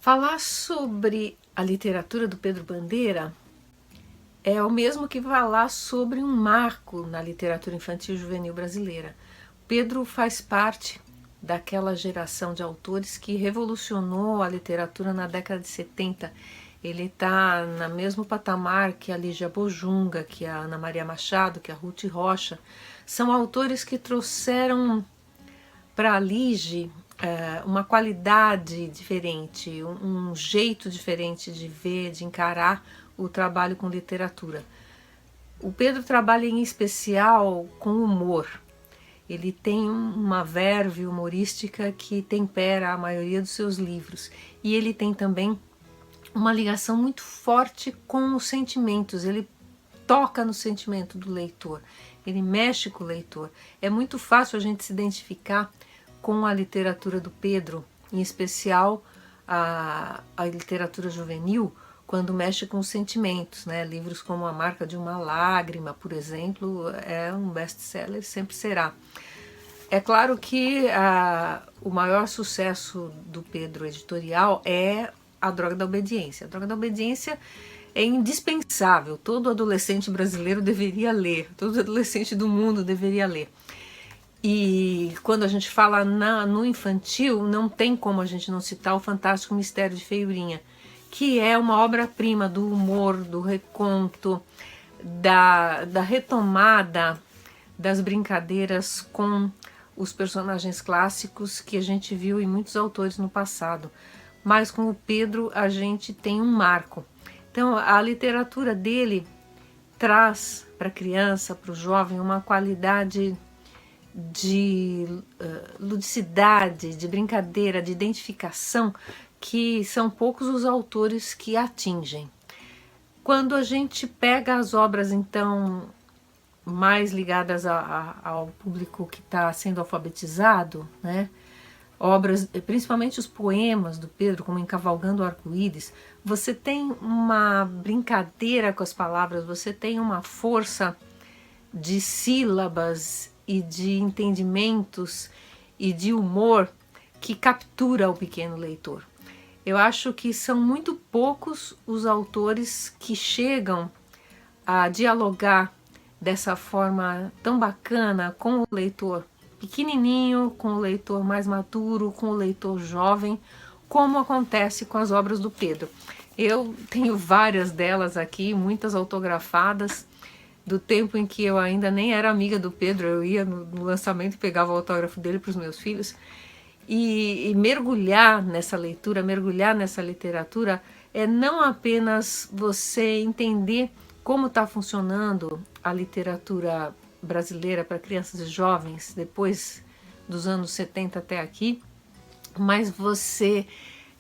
Falar sobre a literatura do Pedro Bandeira é o mesmo que falar sobre um marco na literatura infantil e juvenil brasileira. Pedro faz parte daquela geração de autores que revolucionou a literatura na década de 70. Ele está no mesmo patamar que a Lígia Bojunga, que a Ana Maria Machado, que a Ruth Rocha. São autores que trouxeram para a Lige uma qualidade diferente, um jeito diferente de ver, de encarar o trabalho com literatura. O Pedro trabalha em especial com humor. Ele tem uma verve humorística que tempera a maioria dos seus livros. E ele tem também uma ligação muito forte com os sentimentos. Ele toca no sentimento do leitor, ele mexe com o leitor. É muito fácil a gente se identificar com a literatura do Pedro, em especial a literatura juvenil, quando mexe com os sentimentos, né? Livros como A Marca de uma Lágrima, por exemplo, é um best-seller, sempre será. É claro que o maior sucesso do Pedro editorial é A Droga da Obediência. A Droga da Obediência é indispensável, todo adolescente brasileiro deveria ler, todo adolescente do mundo deveria ler. E quando a gente fala no infantil, não tem como a gente não citar o Fantástico Mistério de Feiurinha, que é uma obra-prima do humor, do reconto, da retomada das brincadeiras com os personagens clássicos que a gente viu em muitos autores no passado. Mas com o Pedro a gente tem um marco. Então a literatura dele traz para a criança, para o jovem, uma qualidade de ludicidade, de brincadeira, de identificação, que são poucos os autores que atingem. Quando a gente pega as obras, então, mais ligadas ao público que está sendo alfabetizado, né? Obras, principalmente os poemas do Pedro, como Encavalgando o Arco-Íris, você tem uma brincadeira com as palavras, você tem uma força de sílabas e de entendimentos e de humor que captura o pequeno leitor. Eu acho que são muito poucos os autores que chegam a dialogar dessa forma tão bacana com o leitor pequenininho, com o leitor mais maduro, com o leitor jovem, como acontece com as obras do Pedro. Eu tenho várias delas aqui, muitas autografadas, do tempo em que eu ainda nem era amiga do Pedro. Eu ia no lançamento e pegava o autógrafo dele para os meus filhos. E mergulhar nessa leitura, mergulhar nessa literatura, é não apenas você entender como está funcionando a literatura brasileira para crianças e jovens depois dos anos 70 até aqui, mas você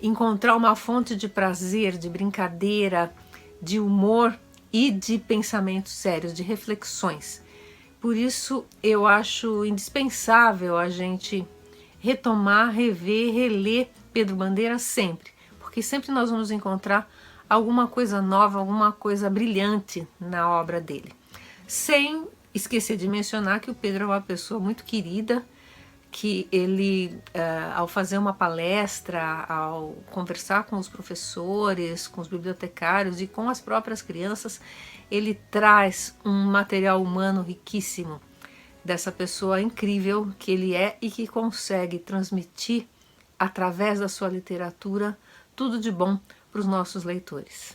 encontrar uma fonte de prazer, de brincadeira, de humor e de pensamentos sérios, de reflexões. Por isso eu acho indispensável a gente retomar, rever, reler Pedro Bandeira sempre, porque sempre nós vamos encontrar alguma coisa nova, alguma coisa brilhante na obra dele. Sem esquecer de mencionar que o Pedro é uma pessoa muito querida, que ele, ao fazer uma palestra, ao conversar com os professores, com os bibliotecários e com as próprias crianças, ele traz um material humano riquíssimo dessa pessoa incrível que ele é e que consegue transmitir, através da sua literatura, tudo de bom para os nossos leitores.